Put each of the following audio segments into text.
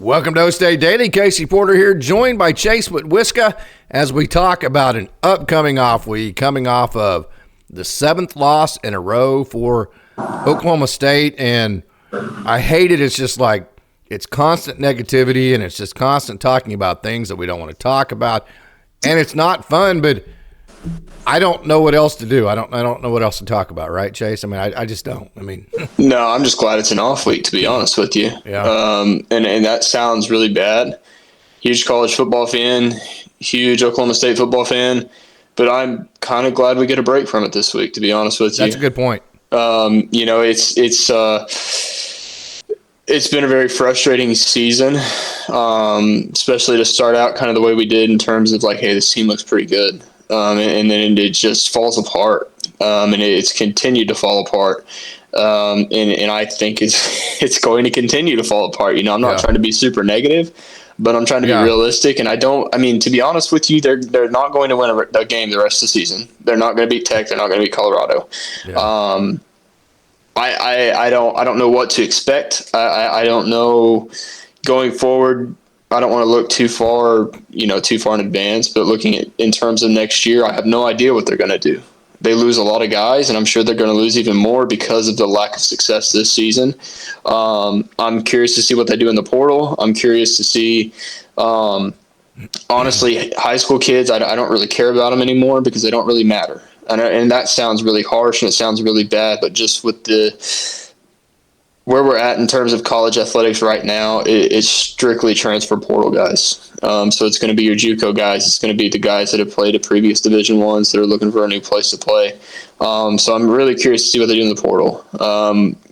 Welcome to O-State Daily. Casey Porter here, joined by Chase Witwiska as we talk about an upcoming off week, coming off of the seventh loss in a row for Oklahoma State. And I hate it. It's just like it's constant negativity and it's just constant talking about things that we don't want to talk about. And it's not fun, but I don't know what else to do. I don't know what else to talk about, right, Chase? I mean, I just don't. I mean, no, I'm just glad it's an off week, to be honest with you. Yeah. And that sounds really bad. Huge college football fan, huge Oklahoma State football fan, but I'm kind of glad we get a break from it this week, to be honest with you. That's a good point. It's been a very frustrating season, especially to start out kind of the way we did in terms of like, hey, this team looks pretty good. And then it just falls apart, and it's continued to fall apart. And I think it's going to continue to fall apart. I'm not trying to be super negative, but I'm trying to be realistic. And to be honest with you, they're not going to win a game the rest of the season. They're not going to beat Tech. They're not going to beat Colorado. Yeah. I don't know what to expect. I don't know going forward. I don't want to look too far in advance, but looking at in terms of next year, I have no idea what they're going to do. They lose a lot of guys, and I'm sure they're going to lose even more because of the lack of success this season. I'm curious to see what they do in the portal. I'm curious to see, honestly, high school kids, I don't really care about them anymore because they don't really matter. And that sounds really harsh and it sounds really bad, but just with where we're at in terms of college athletics right now, it's strictly transfer portal guys. So it's going to be your JUCO guys. It's going to be the guys that have played at previous Division I's that are looking for a new place to play. So I'm really curious to see what they do in the portal.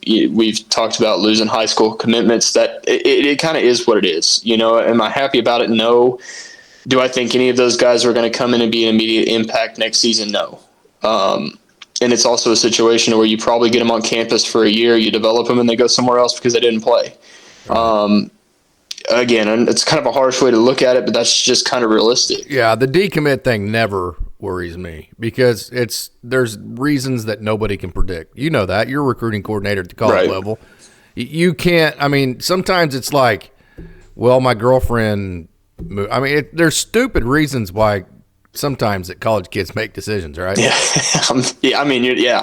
We've talked about losing high school commitments. That it kind of is what it is. Am I happy about it? No. Do I think any of those guys are going to come in and be an immediate impact next season? No. And it's also a situation where you probably get them on campus for a year, you develop them, and they go somewhere else because they didn't play. Again, and it's kind of a harsh way to look at it, but that's just kind of realistic. Yeah, the decommit thing never worries me because there's reasons that nobody can predict. You know that. You're a recruiting coordinator at the college level. You can't – sometimes it's like, well, my girlfriend – there's stupid reasons why – sometimes that college kids make decisions, right? Yeah.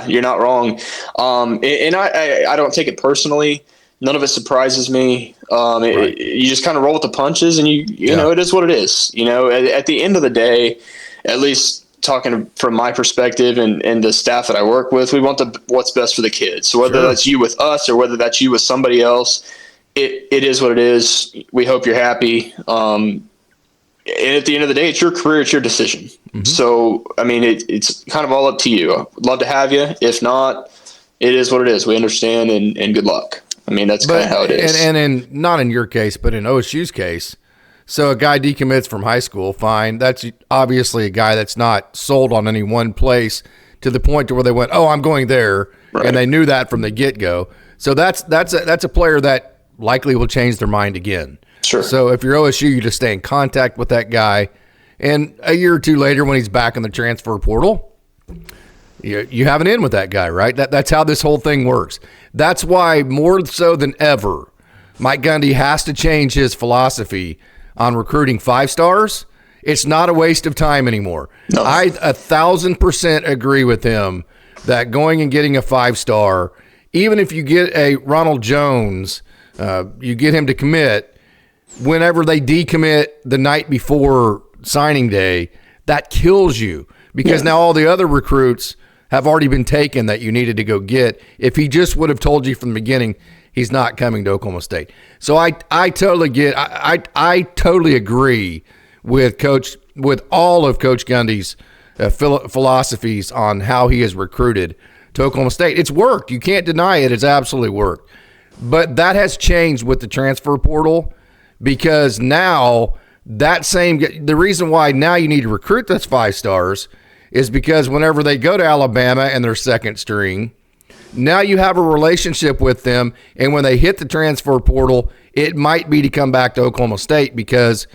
You're not wrong. And I don't take it personally. None of it surprises me. You just kind of roll with the punches and you know, it is what it is. At the end of the day, at least talking from my perspective and the staff that I work with, we want what's best for the kids. So whether that's you with us or whether that's you with somebody else, it is what it is. We hope you're happy. And at the end of the day, it's your career, it's your decision. Mm-hmm. So, it's kind of all up to you. I'd love to have you. If not, it is what it is. We understand and good luck. That's kind of how it is. And not in your case, but in OSU's case, so a guy decommits from high school, fine. That's obviously a guy that's not sold on any one place to the point to where they went, oh, I'm going there. Right. And they knew that from the get-go. So that's a player that likely will change their mind again. Sure. So if you're OSU, you just stay in contact with that guy. And a year or two later, when he's back in the transfer portal, you have an in with that guy, right? That's how this whole thing works. That's why more so than ever, Mike Gundy has to change his philosophy on recruiting 5-stars. It's not a waste of time anymore. No. I 1,000% agree with him that going and getting a 5-star, even if you get a Ronald Jones, you get him to commit, whenever they decommit the night before signing day, that kills you because now all the other recruits have already been taken that you needed to go get. If he just would have told you from the beginning he's not coming to Oklahoma State. So I totally get I totally agree with all of Coach Gundy's philosophies on how he has recruited to Oklahoma State. It's worked. You can't deny it. It's absolutely worked. But that has changed with the transfer portal. Because now the reason why now you need to recruit those 5-stars is because whenever they go to Alabama and they're second string, now you have a relationship with them. And when they hit the transfer portal, it might be to come back to Oklahoma State because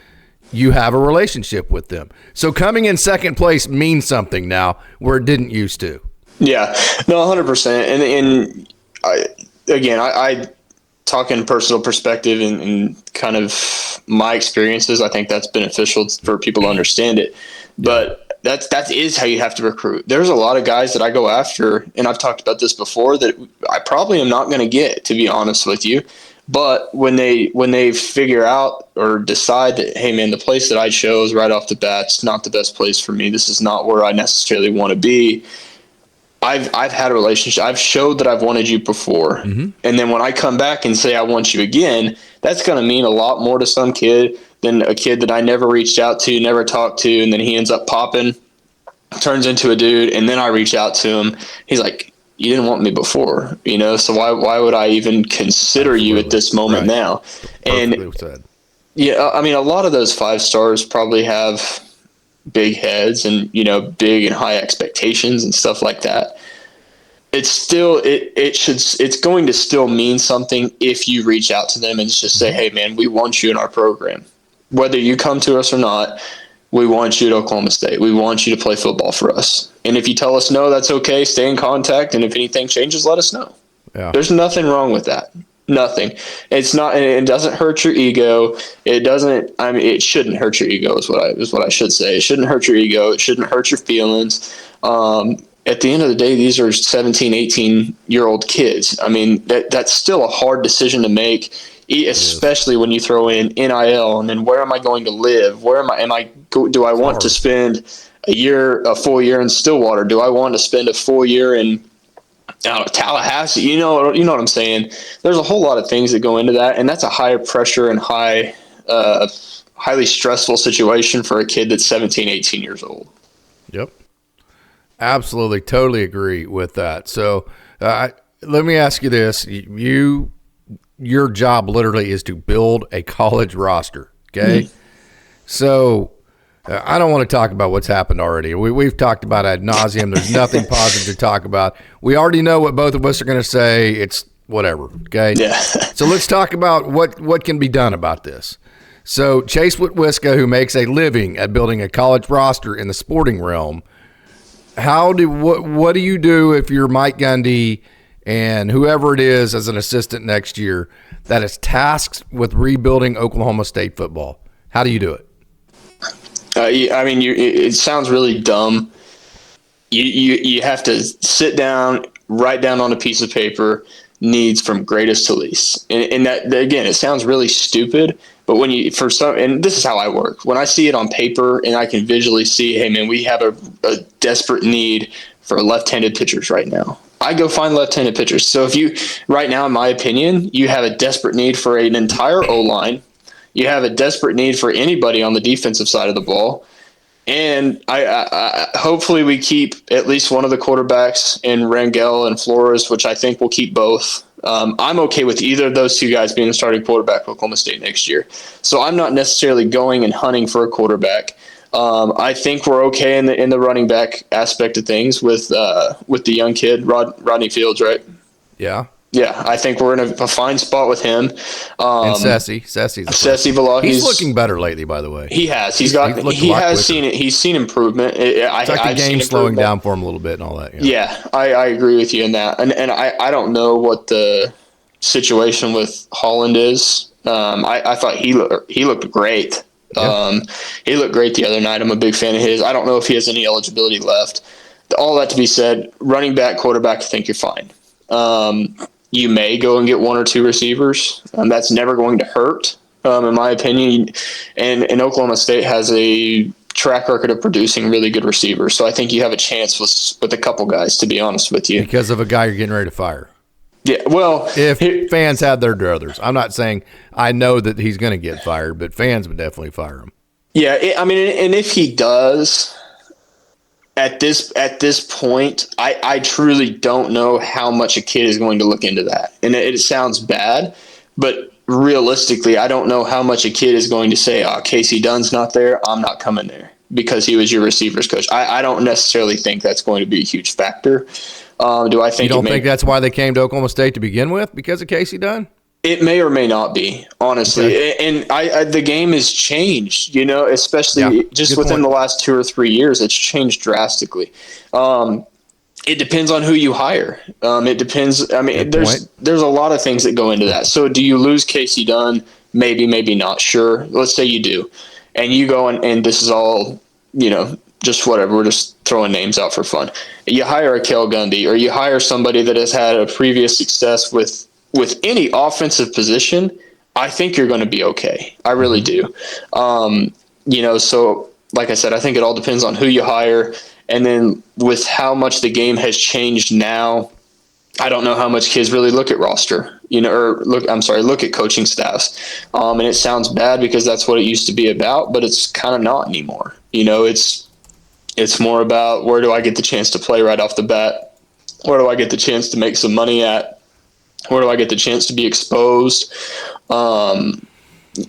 you have a relationship with them. So coming in second place means something now where it didn't used to. Yeah, no, 100%. And I talking personal perspective and kind of my experiences, I think that's beneficial for people to understand it. But that is how you have to recruit. There's a lot of guys that I go after, and I've talked about this before, that I probably am not going to get, to be honest with you. But when they figure out or decide that, hey man, the place that I chose right off the bat is not the best place for me, this is not where I necessarily want to be, I've had a relationship. I've showed that I've wanted you before. And then when I come back and say I want you again, that's going to mean a lot more to some kid than a kid that I never reached out to, never talked to, and then he ends up popping, turns into a dude, and then I reach out to him. He's like, you didn't want me before, so why would I even consider you at this moment now? And yeah, I mean, a lot of those 5 stars probably have big heads and big and high expectations and stuff like that. It's still it's going to still mean something if you reach out to them and just say, hey man, we want you in our program, whether you come to us or not. We want you at Oklahoma State. We want you to play football for us. And if you tell us no, that's okay. Stay in contact, and if anything changes, let us know. There's nothing wrong with that. Nothing. It's not. It doesn't hurt your ego. It doesn't. I mean, it shouldn't hurt your ego. Is what I should say. It shouldn't hurt your ego. It shouldn't hurt your feelings. At the end of the day, these are 17, 18-year-old kids. I mean, that's still a hard decision to make, especially when you throw in NIL and then where am I going to live? Where do I want to spend a full year in Stillwater? Do I want to spend a full year in Tallahassee? You know what I'm saying? There's a whole lot of things that go into that, and that's a high pressure and highly stressful situation for a kid that's 17, 18 years old. Yep. Absolutely. Totally agree with that. So let me ask you this. Your job literally is to build a college roster. Okay. So I don't want to talk about what's happened already. We've talked about ad nauseum. There's nothing positive to talk about. We already know what both of us are going to say. It's whatever. Okay. Yeah. So let's talk about what can be done about this. So Chase Witwiska, who makes a living at building a college roster in the sporting realm, what do you do if you're Mike Gundy and whoever it is as an assistant next year that is tasked with rebuilding Oklahoma State football? How do you do it? I mean, it sounds really dumb. You have to sit down, write down on a piece of paper needs from greatest to least, and that, again, it sounds really stupid. But and this is how I work. When I see it on paper and I can visually see, hey man, we have a desperate need for left-handed pitchers right now, I go find left-handed pitchers. So right now, in my opinion, you have a desperate need for an entire O-line. You have a desperate need for anybody on the defensive side of the ball. And I hopefully we keep at least one of the quarterbacks in Rangel and Flores, which I think we'll keep both. I'm okay with either of those two guys being the starting quarterback of Oklahoma State next year. So I'm not necessarily going and hunting for a quarterback. I think we're okay in the running back aspect of things with the young kid, Rodney Fields, right? Yeah. Yeah, I think we're in a fine spot with him. And Sessi Villa. He's looking better lately, by the way. He has. He has seen it. He's seen improvement. It's like the game slowing down for him a little bit and all that. Yeah, I agree with you in that. And I don't know what the situation with Holland is. I thought he looked great. Yeah. He looked great the other night. I'm a big fan of his. I don't know if he has any eligibility left. All that to be said, running back, quarterback, I think you're fine. You may go and get one or two receivers. That's never going to hurt, in my opinion. And Oklahoma State has a track record of producing really good receivers. So I think you have a chance with a couple guys, to be honest with you. Because of a guy you're getting ready to fire. Yeah, well. If fans had their druthers. I'm not saying I know that he's going to get fired, but fans would definitely fire him. Yeah, and if he does, at this point, I truly don't know how much a kid is going to look into that. And it sounds bad, but realistically, I don't know how much a kid is going to say, Casey Dunn's not there, I'm not coming there because he was your receivers coach. I don't necessarily think that's going to be a huge factor. Do I think you don't think that's why they came to Oklahoma State to begin with, because of Casey Dunn? It may or may not be, honestly. Okay. And the game has changed, especially just within the last 2 or 3 years. It's changed drastically. It depends on who you hire. It depends. I mean, Good there's a lot of things that go into that. So do you lose Casey Dunn? Maybe, maybe not. Sure. Let's say you do, and you go and this is all, just whatever. We're just throwing names out for fun. You hire a Kel Gundy, or you hire somebody that has had a previous success with any offensive position. I think you're going to be okay. I really do. So like I said, I think it all depends on who you hire. And then with how much the game has changed now, I don't know how much kids really look at roster, look at coaching staffs. And it sounds bad because that's what it used to be about, but it's kind of not anymore. It's more about, where do I get the chance to play right off the bat? Where do I get the chance to make some money at? Where do I get the chance to be exposed?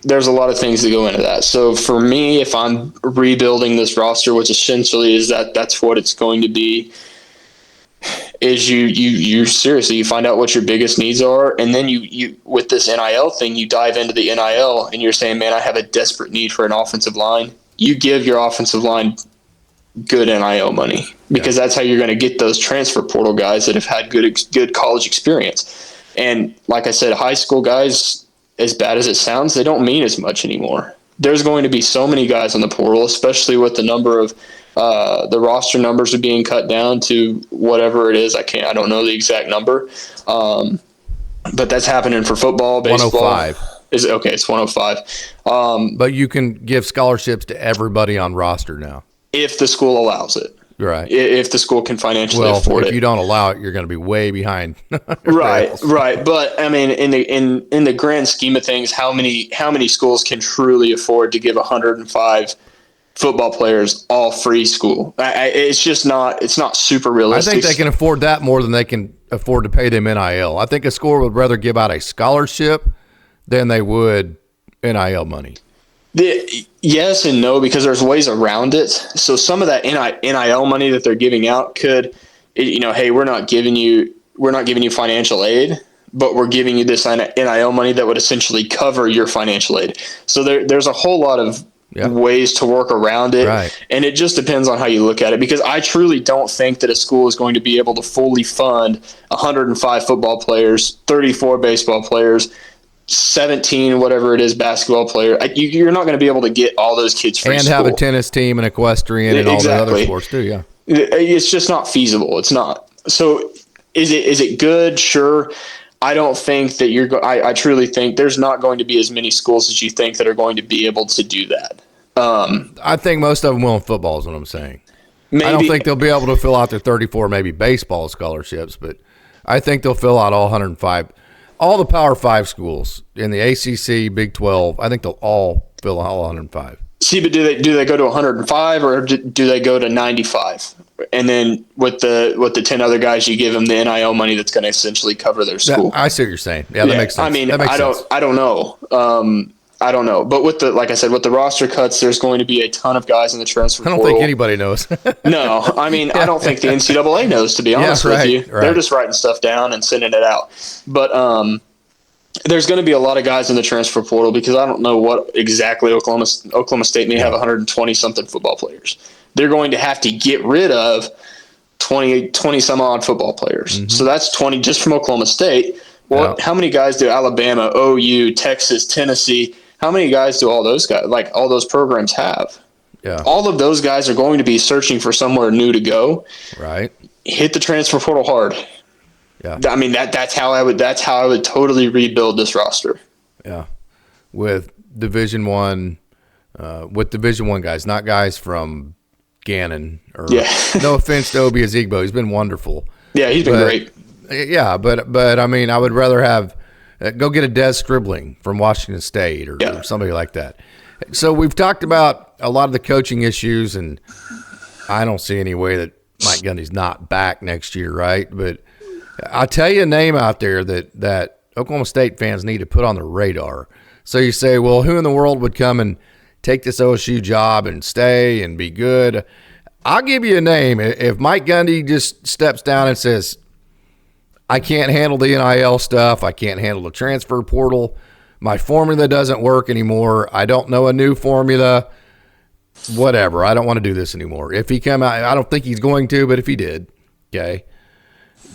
There's a lot of things that go into that. So for me, if I'm rebuilding this roster, which essentially is that's what it's going to be, is you seriously, you find out what your biggest needs are, and then you with this NIL thing, you dive into the NIL and you're saying, man, I have a desperate need for an offensive line. You give your offensive line good NIL money, because that's how you're going to get those transfer portal guys that have had good college experience. And like I said, high school guys, as bad as it sounds, they don't mean as much anymore. There's going to be so many guys on the portal, especially with the number of the roster numbers are being cut down to whatever it is. I don't know the exact number. But that's happening for football, baseball. 105. It's 105. But you can give scholarships to everybody on roster now. If the school allows it. Right. If the school can financially afford it. If you don't allow it, you're going to be way behind. Right. But I mean, in the grand scheme of things, how many schools can truly afford to give 105 football players all free school? It's just not. It's not super realistic. I think they can afford that more than they can afford to pay them NIL. I think a school would rather give out a scholarship than they would NIL money. Yes and no, because there's ways around it. So some of that NIL money that they're giving out could, hey, we're not giving you financial aid, but we're giving you this NIL money that would essentially cover your financial aid. So there's a whole lot of ways to work around it. Right. And it just depends on how you look at it, because I truly don't think that a school is going to be able to fully fund 105 football players, 34 baseball players, 17, whatever it is, basketball player. You're not going to be able to get all those kids free and school. Have a tennis team and equestrian and all the other sports too. Yeah, it's just not feasible. It's not. So is it good? Sure. I don't think that I truly think there's not going to be as many schools as you think that are going to be able to do that. I think most of them will in football is what I'm saying. Maybe, I don't think they'll be able to fill out their 34 maybe baseball scholarships, but I think they'll fill out all 105. All the Power 5 schools in the ACC, Big 12, I think they'll all fill all 105. See, but do they go to 105 or do they go to 95? And then with the 10 other guys, you give them the NIL money that's going to essentially cover their school. I see what you're saying. Yeah, that makes sense. I mean, I don't know. I don't know. But with the roster cuts, there's going to be a ton of guys in the transfer portal. I don't think anybody knows. No, I mean, I don't think the NCAA knows, to be honest with you. Right. They're just writing stuff down and sending it out. But there's going to be a lot of guys in the transfer portal, because I don't know what exactly Oklahoma State may have 120-something football players. They're going to have to get rid of 20 some odd football players. Mm-hmm. So that's 20 just from Oklahoma State. Well, how many guys do Alabama, OU, Texas, Tennessee, how many guys do all those programs have? Yeah. All of those guys are going to be searching for somewhere new to go. Right. Hit the transfer portal hard. Yeah. I mean, that's how I would totally rebuild this roster. Yeah. With Division I guys, not guys from Gannon or no offense to Obi Ezigbo. He's been wonderful. Yeah, he's been great. Yeah, but I mean, I would rather have go get a Des Scribbling from Washington State or somebody like that. So we've talked about a lot of the coaching issues, and I don't see any way that Mike Gundy's not back next year, right? But I'll tell you a name out there that Oklahoma State fans need to put on their radar. So you say, well, who in the world would come and take this OSU job and stay and be good? I'll give you a name. If Mike Gundy just steps down and says, I can't handle the NIL stuff, I can't handle the transfer portal, my formula doesn't work anymore, I don't know a new formula, whatever, I don't want to do this anymore. If he come out, I don't think he's going to, but if he did, okay,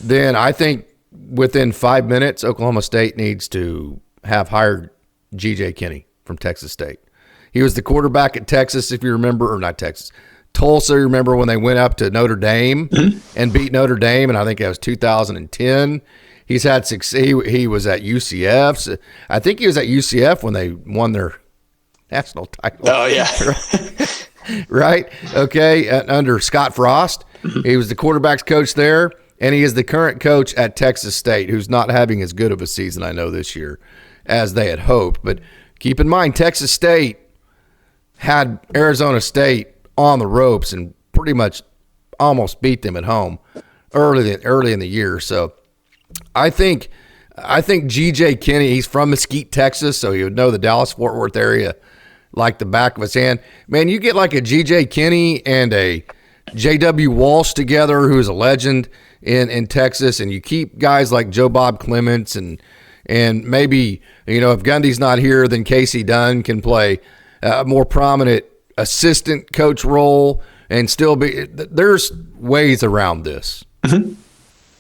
then I think within 5 minutes, Oklahoma State needs to have hired G.J. Kinney from Texas State. He was the quarterback at Texas, if you remember, or not Texas, Tulsa. You remember when they went up to Notre Dame and beat Notre Dame, and I think that was 2010. He's had he was at UCF. So I think he was at UCF when they won their national title. Oh, yeah. Right? Okay. Under Scott Frost. He was the quarterback's coach there, and he is the current coach at Texas State, who's not having as good of a season, I know, this year as they had hoped. But keep in mind, Texas State had Arizona State on the ropes and pretty much almost beat them at home early in the year. So I think G.J. Kinney, he's from Mesquite, Texas, so he would know the Dallas-Fort Worth area like the back of his hand. Man, you get like a G.J. Kinney and a J.W. Walsh together, who's a legend in Texas, and you keep guys like Joe Bob Clements and maybe, if Gundy's not here, then Casey Dunn can play a more prominent assistant coach role and still be – there's ways around this. Mm-hmm.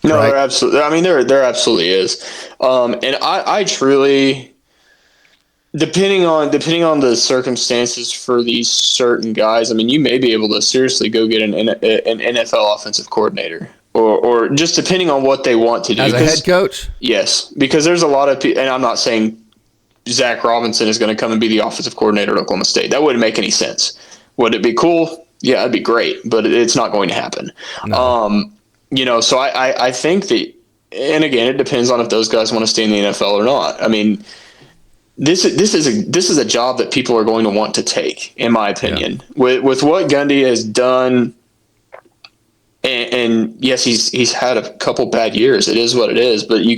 No, right? There absolutely. I mean, there absolutely is, and I truly, depending on the circumstances for these certain guys, I mean, you may be able to seriously go get an NFL offensive coordinator, or just depending on what they want to do as a head coach. Yes, because there's a lot of people, and I'm not saying Zach Robinson is going to come and be the offensive coordinator at Oklahoma State. That wouldn't make any sense. Would it be cool? Yeah, it'd be great, but it's not going to happen. No. So I think that, and again, it depends on if those guys want to stay in the NFL or not. I mean, this is a job that people are going to want to take, in my opinion. Yeah. With what Gundy has done, and yes, he's had a couple bad years. It is what it is, but you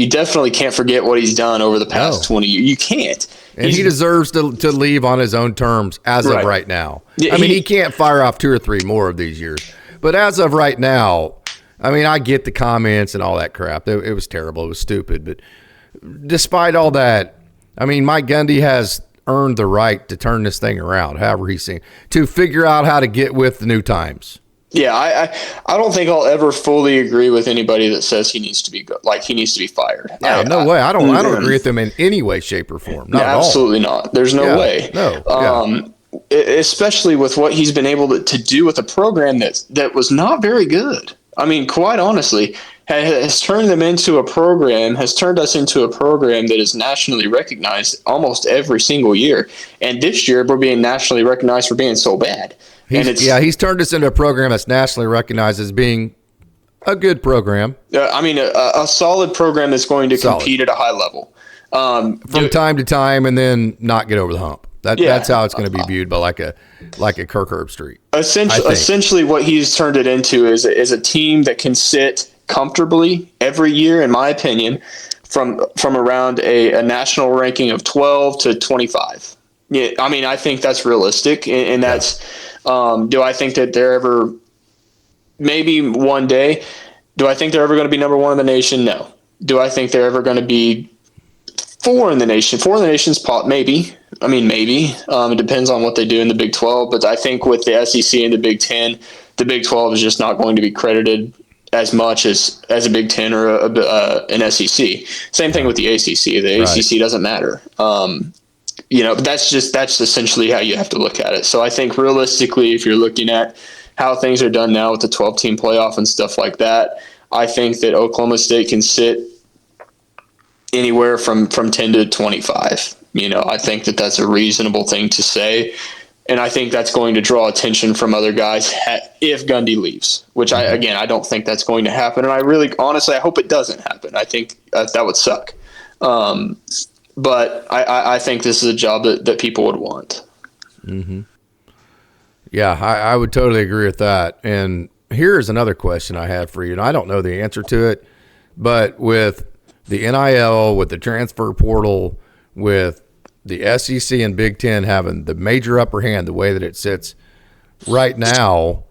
definitely can't forget what he's done over the past 20 years. You can't. And he deserves to leave on his own terms as of right now. I mean, he can't fire off 2 or 3 more of these years. But as of right now, I mean, I get the comments and all that crap. It was terrible. It was stupid. But despite all that, I mean, Mike Gundy has earned the right to turn this thing around, however he's seen, to figure out how to get with the new times. Yeah, I don't think I'll ever fully agree with anybody that says he needs to be fired. Yeah, no way. I don't agree with him in any way, shape, or form. Not at all. Absolutely not. There's no way. No. Especially with what he's been able to do with a program that was not very good. I mean, quite honestly, has turned us into a program that is nationally recognized almost every single year. And this year, we're being nationally recognized for being so bad. He's turned us into a program that's nationally recognized as being a good program. I mean, a solid program that's going to compete at a high level. From time to time, and then not get over the hump. That's how it's going to be viewed by like a Kirk Herbstreit. Essentially, what he's turned it into is a team that can sit comfortably every year, in my opinion, from around a national ranking of 12 to 25. Yeah, I mean, I think that's realistic, and that's. Do I think that they're ever, maybe one day, do I think they're ever going to be number 1 in the nation? No. Do I think they're ever going to be 4 in the nation? 4 in the nation's maybe. I mean, maybe. It depends on what they do in the Big 12. But I think with the SEC and the Big 10, the Big 12 is just not going to be credited as much as a Big 10 or an SEC. Same thing with the ACC. The ACC doesn't matter. But that's essentially how you have to look at it. So I think realistically, if you're looking at how things are done now with the 12-team playoff and stuff like that, I think that Oklahoma State can sit anywhere from 10 to 25. I think that that's a reasonable thing to say. And I think that's going to draw attention from other guys if Gundy leaves, which I don't think that's going to happen. And I really, honestly, I hope it doesn't happen. I think that would suck. But I think this is a job that people would want. Mm-hmm. Yeah, I would totally agree with that. And here's another question I have for you, and I don't know the answer to it, but with the NIL, with the transfer portal, with the SEC and Big Ten having the major upper hand the way that it sits right now,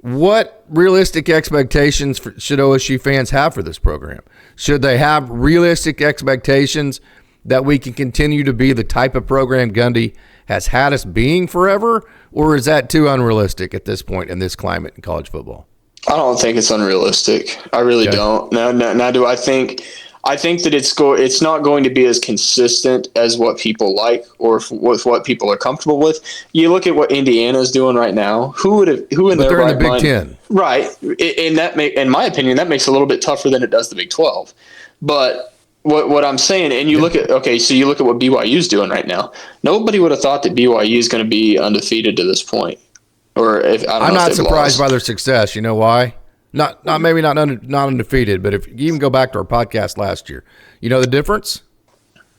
what realistic expectations should OSU fans have for this program? Should they have realistic expectations that we can continue to be the type of program Gundy has had us being forever, or is that too unrealistic at this point in this climate in college football? I don't think it's unrealistic. I really Okay. don't. Now, do I think? I think that it's not going to be as consistent as what people like or with what people are comfortable with. You look at what Indiana's doing right now. Who in But their they're in the right Big mind? Ten. Right, in my opinion, that makes it a little bit tougher than it does the Big 12. But what I'm saying, and you look at so you look at what BYU's doing right now. Nobody would have thought that BYU is going to be undefeated to this point, or if I don't I'm know if not they've surprised lost. by their success. You know why? Not maybe not undefeated, but if you even go back to our podcast last year, you know the difference.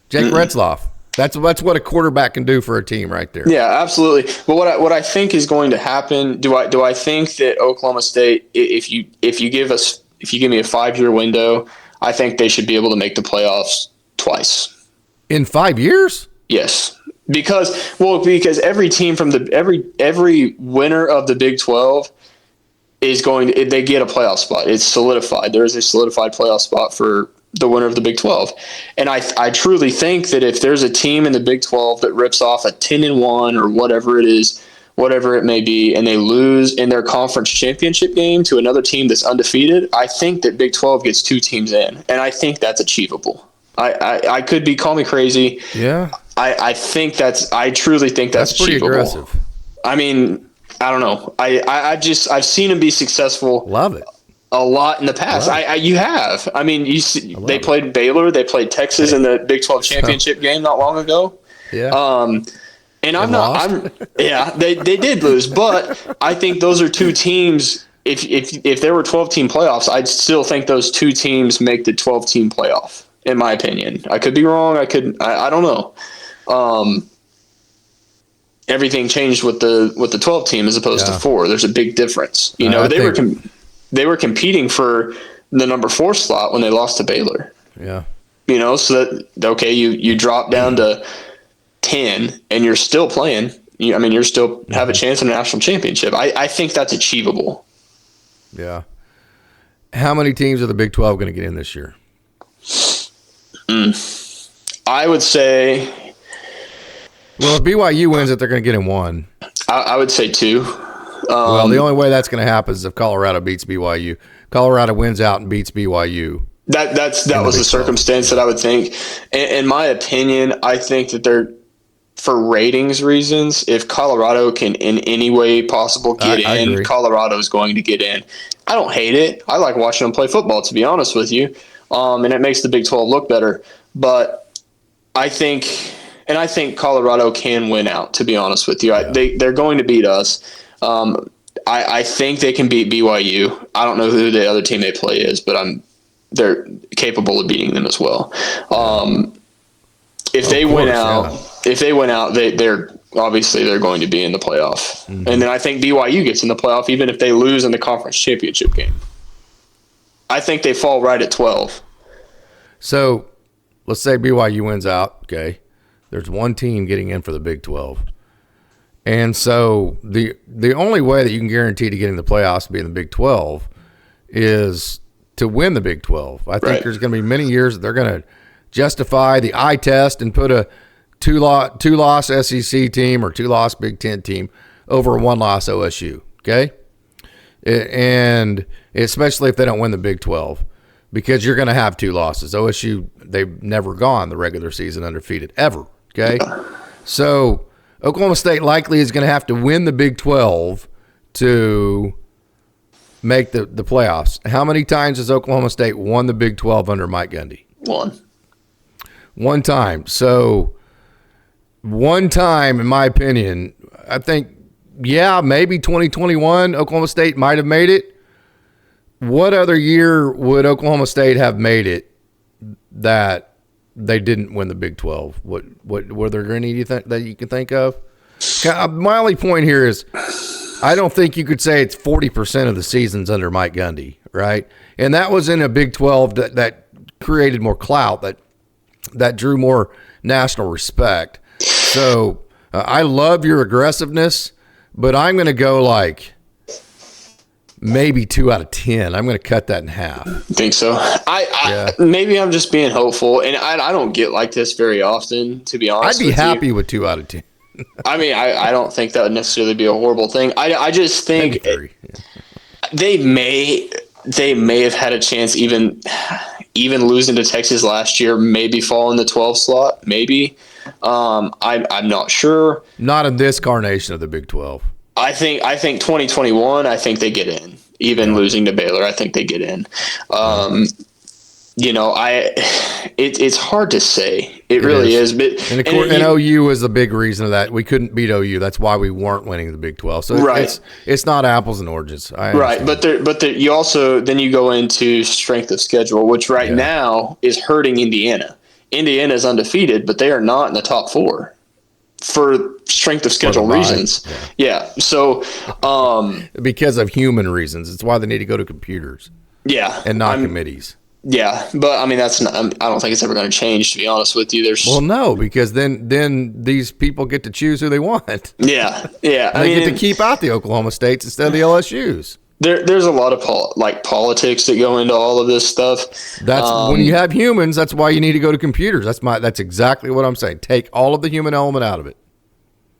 Jake Retzloff. That's what a quarterback can do for a team right there. Yeah, absolutely. But what I think is going to happen? Do I think that Oklahoma State, if you give me a 5-year window, I think they should be able to make the playoffs twice. In 5 years? Yes, because every team from every winner of the Big 12 they get a playoff spot. It's solidified. There is a solidified playoff spot for the winner of the Big 12. And I truly think that if there's a team in the Big 12 that rips off a 10-1 or whatever it is, whatever it may be, and they lose in their conference championship game to another team that's undefeated, I think that Big 12 gets 2 teams in, and I think that's achievable. I could be, call me crazy. Yeah. I truly think that's pretty achievable. aggressive. I mean, I don't know. I've seen him be successful Love it. a lot in the past. You have. I mean, they played Baylor, they played Texas in the Big 12 championship game not long ago. Yeah. And lost. they did lose, but I think those are 2 teams. If there were 12-team playoffs, I'd still think those 2 teams make the 12-team playoff, in my opinion. I could be wrong. I don't know. Everything changed with the 12 team as opposed to 4. There's a big difference. They were competing for the number 4 slot when they lost to Baylor. Yeah. So that you drop down to 10 and you're still playing. You're still have a chance in a national championship. I think that's achievable. Yeah. How many teams are the Big 12 going to get in this year? I would say. Well, if BYU wins it, they're going to get in 1. I would say 2. Well, the only way that's going to happen is if Colorado beats BYU. Colorado wins out and beats BYU. That was the circumstance that I would think. In my opinion, I think that they're, for ratings reasons, if Colorado can in any way possible get in, agree. Colorado is going to get in. I don't hate it. I like watching them play football, to be honest with you. And it makes the Big 12 look better. But I think Colorado can win out, to be honest with you. They're going to beat us. I think they can beat BYU. I don't know who the other team they play is, but they're capable of beating them as well. If they win out, they're obviously they're going to be in the playoff. Mm-hmm. And then I think BYU gets in the playoff even if they lose in the conference championship game. I think they fall right at 12. So let's say BYU wins out. Okay. There's 1 team getting in for the Big 12. And so the only way that you can guarantee to get in the playoffs to be in the Big 12 is to win the Big 12. I think there's going to be many years that they're going to justify the eye test and put a two-loss SEC team or 2-loss Big 10 team over a 1-loss OSU, okay? And especially if they don't win the Big 12, because you're going to have 2 losses. OSU, they've never gone the regular season undefeated, ever, okay? So Oklahoma State likely is going to have to win the Big 12 to make the playoffs. How many times has Oklahoma State won the Big 12 under Mike Gundy? 1 time. So 1 time, in my opinion, I think, maybe 2021, Oklahoma State might have made it. What other year would Oklahoma State have made it that they didn't win the Big 12? What were there any you think that you can think of? My only point here is I don't think you could say it's 40% of the seasons under Mike Gundy, right? And that was in a Big 12 that created more clout, that drew more national respect. So I love your aggressiveness, but I'm going to go like maybe 2 out of 10. I'm going to cut that in half. Think so? Maybe I'm just being hopeful, and I don't get like this very often, to be honest. I'd be happy with 2 out of 10. I mean, I don't think that would necessarily be a horrible thing. I just think They may have had a chance, even losing to Texas last year, maybe fall in the 12 slot, maybe. I'm not sure. Not in this carnation of the Big 12. I think 2021, I think they get in. Even losing to Baylor, I think they get in. It's hard to say. It really is. But and OU was the big reason of that. We couldn't beat OU. That's why we weren't winning the Big 12. So it's not apples and oranges. Right, but you also then you go into strength of schedule, which now is hurting Indiana. Indiana is undefeated, but they are not in the top 4 for strength of schedule reasons. Yeah. So because of human reasons, it's why they need to go to computers. Yeah, and not committees. Yeah, but I mean that's not. I don't think it's ever going to change. To be honest with you, no, because then these people get to choose who they want. Yeah. And they get to keep out the Oklahoma States instead of the LSU's. There's a lot of politics that go into all of this stuff. That's when you have humans. That's why you need to go to computers. That's exactly what I'm saying. Take all of the human element out of it.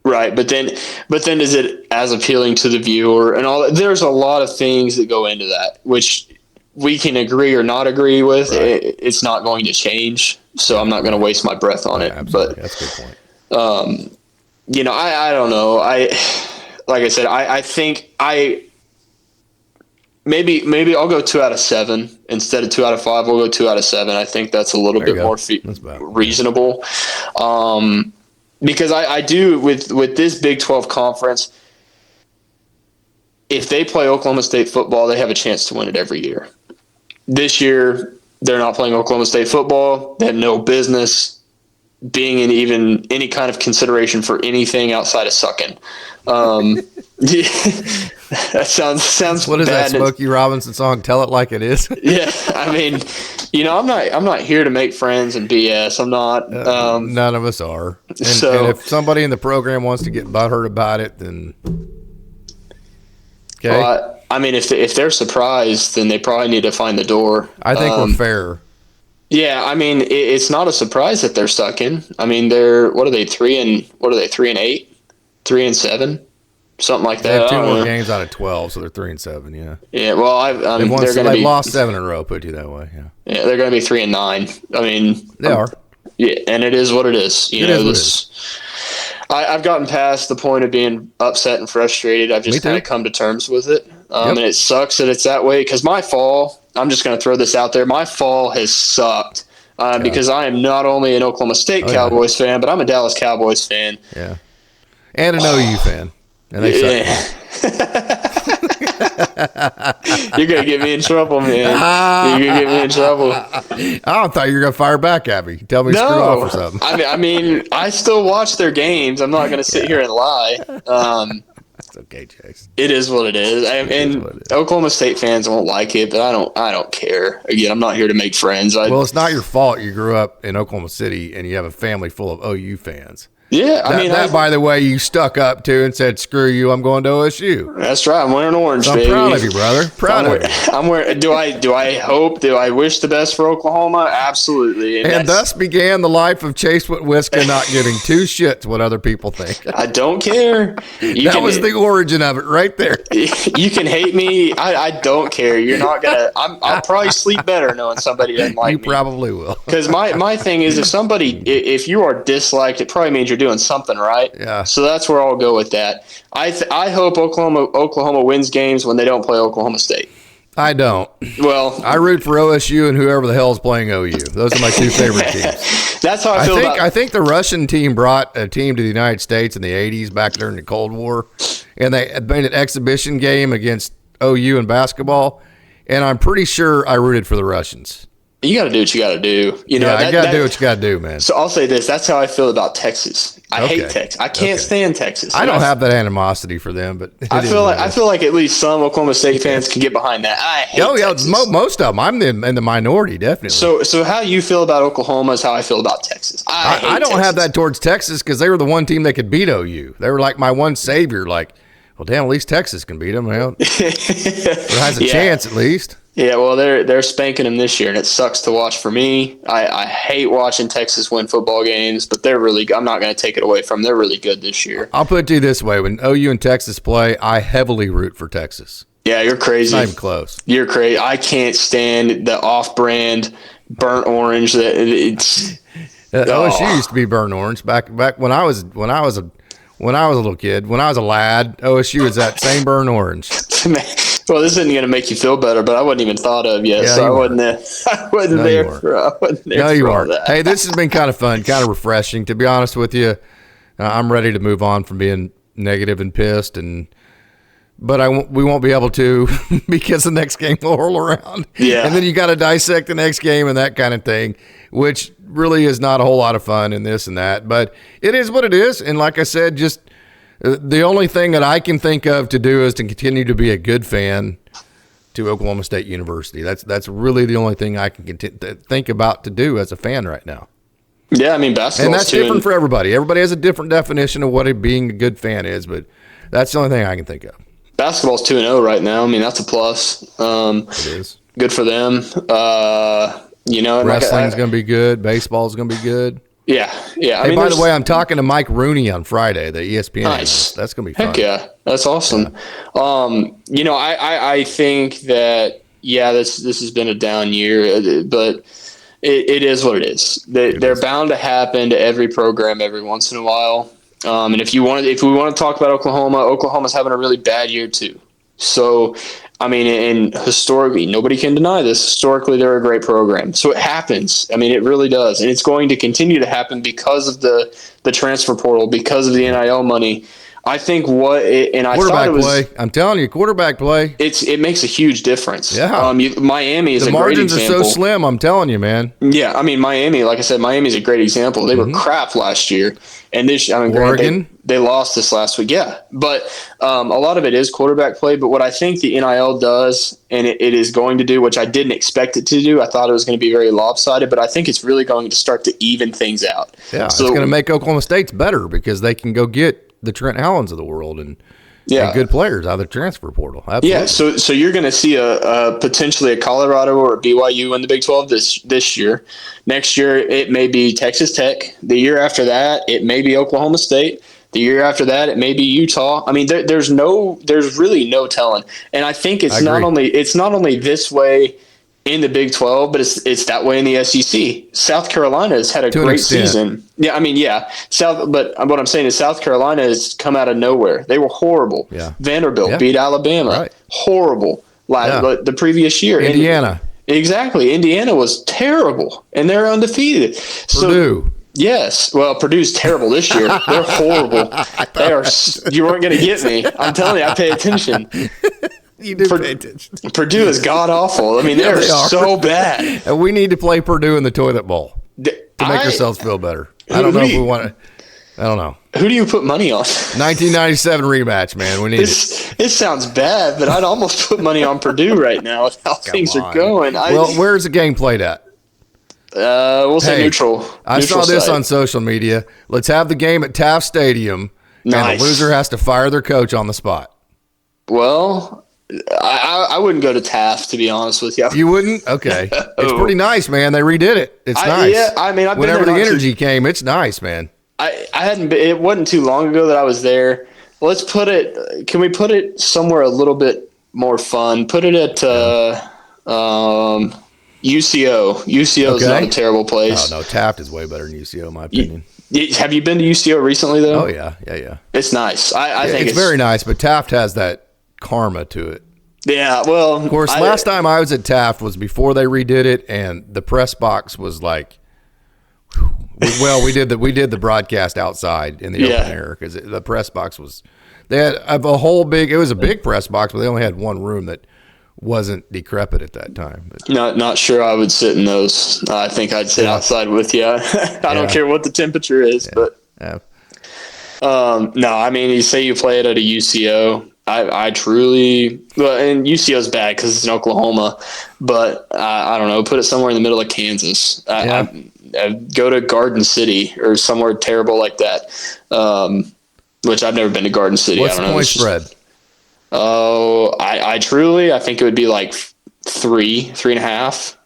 Right, but then is it as appealing to the viewer and all that? There's a lot of things that go into that, which we can agree or not agree with. Right. It's not going to change, so I'm not going to waste my breath on it. Absolutely. But that's a good point. I don't know. Like I said, I think maybe I'll go 2 out of 7 instead of 2 out of 5. We'll go 2 out of 7. I think that's a little bit more reasonable. Because I do with this Big 12 conference, if they play Oklahoma State football, they have a chance to win it every year. This year, they're not playing Oklahoma State football. They have no business being in even any kind of consideration for anything outside of sucking. That sounds. What is that Smokey Robinson song? Tell it like it is. Yeah, I mean, I'm not here to make friends and BS. I'm not. None of us are. And if somebody in the program wants to get butthurt about it, then okay. Well, I mean, if they're surprised, then they probably need to find the door. I think we're fair. Yeah, I mean, it's not a surprise that they're sucking. I mean, what are they 3 and 8, 3 and 7, something like that. They have 2 more games out of 12, so they're 3 and 7. Yeah. Yeah. Well, they've lost 7 in a row. Put it that way. Yeah. Yeah, they're going to be 3 and 9. I mean, they are. Yeah, and it is what it is. I've gotten past the point of being upset and frustrated. I've just kind of come to terms with it. And it sucks that it's that way because my fall, I'm just going to throw this out there, my fall has sucked because I am not only an Oklahoma State Cowboys fan, but I'm a Dallas Cowboys fan. Yeah. And an OU fan. And they suck. You're going to get me in trouble, man. You're going to get me in trouble. I thought you were going to fire back at me. Tell me to screw off or something. I mean, I still watch their games. I'm not going to sit here and lie. It's okay, Chase. It is what it is. Oklahoma State fans won't like it, but I don't care. Again, I'm not here to make friends. Well, it's not your fault you grew up in Oklahoma City and you have a family full of OU fans. Yeah, by the way, you stuck up to and said, "Screw you, I'm going to OSU." That's right. I'm wearing orange, so baby. I'm proud of you, brother. Proud of you. I'm wearing. Do I wish the best for Oklahoma? Absolutely. And thus began the life of Chase Whitwiska, not giving 2 shits what other people think. I don't care. That was the origin of it, right there. You can hate me. I don't care. You're not gonna. I'll probably sleep better knowing somebody doesn't like me. You probably will. Because my thing is, if you are disliked, it probably means you're doing something right. Yeah. So that's where I'll go with that. I hope Oklahoma wins games when they don't play Oklahoma State. I don't. Well, I root for OSU and whoever the hell is playing OU. Those are my 2 favorite teams. That's how I feel about it. I think the Russian team brought a team to the United States in the 80s back during the Cold War, and they made an exhibition game against OU in basketball, and I'm pretty sure I rooted for the Russians. You got to do what you got to do. You got to do what you got to do, man. So I'll say this. That's how I feel about Texas. I hate Texas. I can't stand Texas. I don't have that animosity for them, but I feel like at least some Oklahoma State fans can get behind that. I hate Texas. Most of them. I'm in the minority, definitely. So how you feel about Oklahoma is how I feel about Texas. I don't have that towards Texas because they were the one team that could beat OU. They were like my one savior. Like, well, damn, at least Texas can beat them. Well, it has a chance at least. Yeah, well, they're spanking them this year, and it sucks to watch for me. I hate watching Texas win football games, but they're really – I'm not going to take it away from them. They're really good this year. I'll put it to you this way. When OU and Texas play, I heavily root for Texas. Yeah, you're crazy. Not even close. You're crazy. I can't stand the off-brand burnt orange. That it's OSU used to be burnt orange back when I was a little kid. When I was a lad, OSU was that same burnt orange. Well, this isn't going to make you feel better, but I wasn't even thought of yet, Yeah, so I wasn't there. I wasn't there for all that. Hey, this has been kind of fun, kind of refreshing. To be honest with you, I'm ready to move on from being negative and pissed, but we won't be able to because the next game will roll around. Yeah, and then you got to dissect the next game and that kind of thing, which really is not a whole lot of fun in this and that. But it is what it is, and like I said, just the only thing that I can think of to do is to continue to be a good fan to Oklahoma State University. That's really the only thing I can think about to do as a fan right now. Yeah, I mean, basketball, and that's different for everybody. Everybody has a different definition of what being a good fan is, but that's the only thing I can think of. Basketball's 2-0 right now. I mean, that's a plus. It is good for them. Wrestling's going to be good. Baseball's going to be good. Yeah. Hey, I mean, by the way, I'm talking to Mike Rooney on Friday, the ESPN. Nice. That's going to be fun. Heck yeah. That's awesome. Yeah. I think that, this has been a down year, but it is what it is. They're bound to happen to every program every once in a while. And if we want to talk about Oklahoma's having a really bad year too. So, I mean, and historically, nobody can deny this. Historically, they're a great program. So it happens. I mean, it really does. And it's going to continue to happen because of the transfer portal, because of the NIL money. I think quarterback play. I'm telling you, quarterback play. It makes a huge difference. Yeah. Miami is a great example. The margins are so slim. I'm telling you, man. Yeah, I mean, Miami. Like I said, Miami's a great example. They were crap last year, and Oregon. They lost this last week. Yeah, but a lot of it is quarterback play. But what I think the NIL does, and it is going to do, which I didn't expect it to do. I thought it was going to be very lopsided, but I think it's really going to start to even things out. Yeah, so it's going to make Oklahoma State's better because they can go get the Trent Howlands of the world and good players out of the transfer portal. Absolutely. Yeah, so you're going to see a potentially a Colorado or a BYU in the Big 12 this year. Next year, it may be Texas Tech. The year after that, it may be Oklahoma State. The year after that, it may be Utah. I mean, there's really no telling. And I think it's not only this way in the Big 12, but it's that way in the SEC. South Carolina has had a great season. Yeah, I mean, yeah. But what I'm saying is South Carolina has come out of nowhere. They were horrible. Yeah. Vanderbilt beat Alabama. Right. Horrible. The previous year. Indiana. Exactly. Indiana was terrible, and they're undefeated. Purdue. Yes. Well, Purdue's terrible this year. They're horrible. They are. You weren't going to get me. I'm telling you, I pay attention. You do pay attention. Purdue is god awful. I mean, they're so bad. And we need to play Purdue in the toilet bowl to make ourselves feel better. I don't know if we want to. I don't know. Who do you put money on? 1997 rematch, man. We need it. It sounds bad, but I'd almost put money on Purdue right now with how things are going. Well, where's the game played at? We'll say neutral. I saw this on social media. Let's have the game at Taft Stadium, and the loser has to fire their coach on the spot. Well, I wouldn't go to Taft, to be honest with you. You wouldn't? Okay. It's pretty nice, man. They redid it. It's nice. Yeah, I mean, whenever the energy came, it's nice, man. I hadn't been, it wasn't too long ago that I was there. Let's put it, can we put it somewhere a little bit more fun? Put it at UCO. UCO is not a terrible place. No, Taft is way better than UCO, in my opinion. Have you been to UCO recently, though? Oh, yeah. It's nice. I think it's very nice, but Taft has that karma to it. Yeah, well, of course, last time I was at Taft was before they redid it, and the press box was like, well, we did the broadcast outside in the open air because the press box was, they had it was a big press box, but they only had one room that wasn't decrepit at that time. But. Not sure I would sit in those. I think I'd sit outside with you. I don't care what the temperature is, but no, I mean, you say you play it at a UCO. I truly, and UCO's bad because it's in Oklahoma, but I don't know, put it somewhere in the middle of Kansas. Go to Garden City or somewhere terrible like that, which I've never been to Garden City. What's I don't the know. point spread? Oh, I think it would be like 3.5.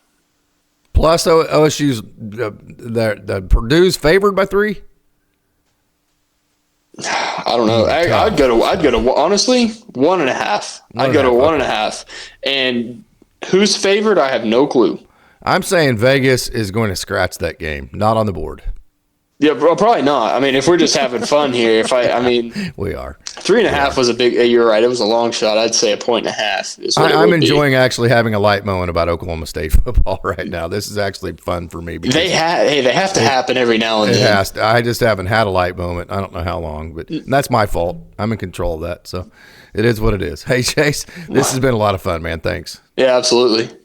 Plus OSU's, the Purdue's favored by 3? I don't know. I'd go to honestly 1.5. I'd go to 1.5. And who's favored? I have no clue. I'm saying Vegas is going to scratch that game, not on the board. Yeah, probably not. I mean, if we're just having fun here, we are. 3.5 was a big. You're right. It was a long shot. I'd say 1.5. I'm enjoying actually having a light moment about Oklahoma State football right now. This is actually fun for me. They have to happen every now and then. It has to. I just haven't had a light moment. I don't know how long, but that's my fault. I'm in control of that, so it is what it is. Hey, Chase, this has been a lot of fun, man. Thanks. Yeah, absolutely.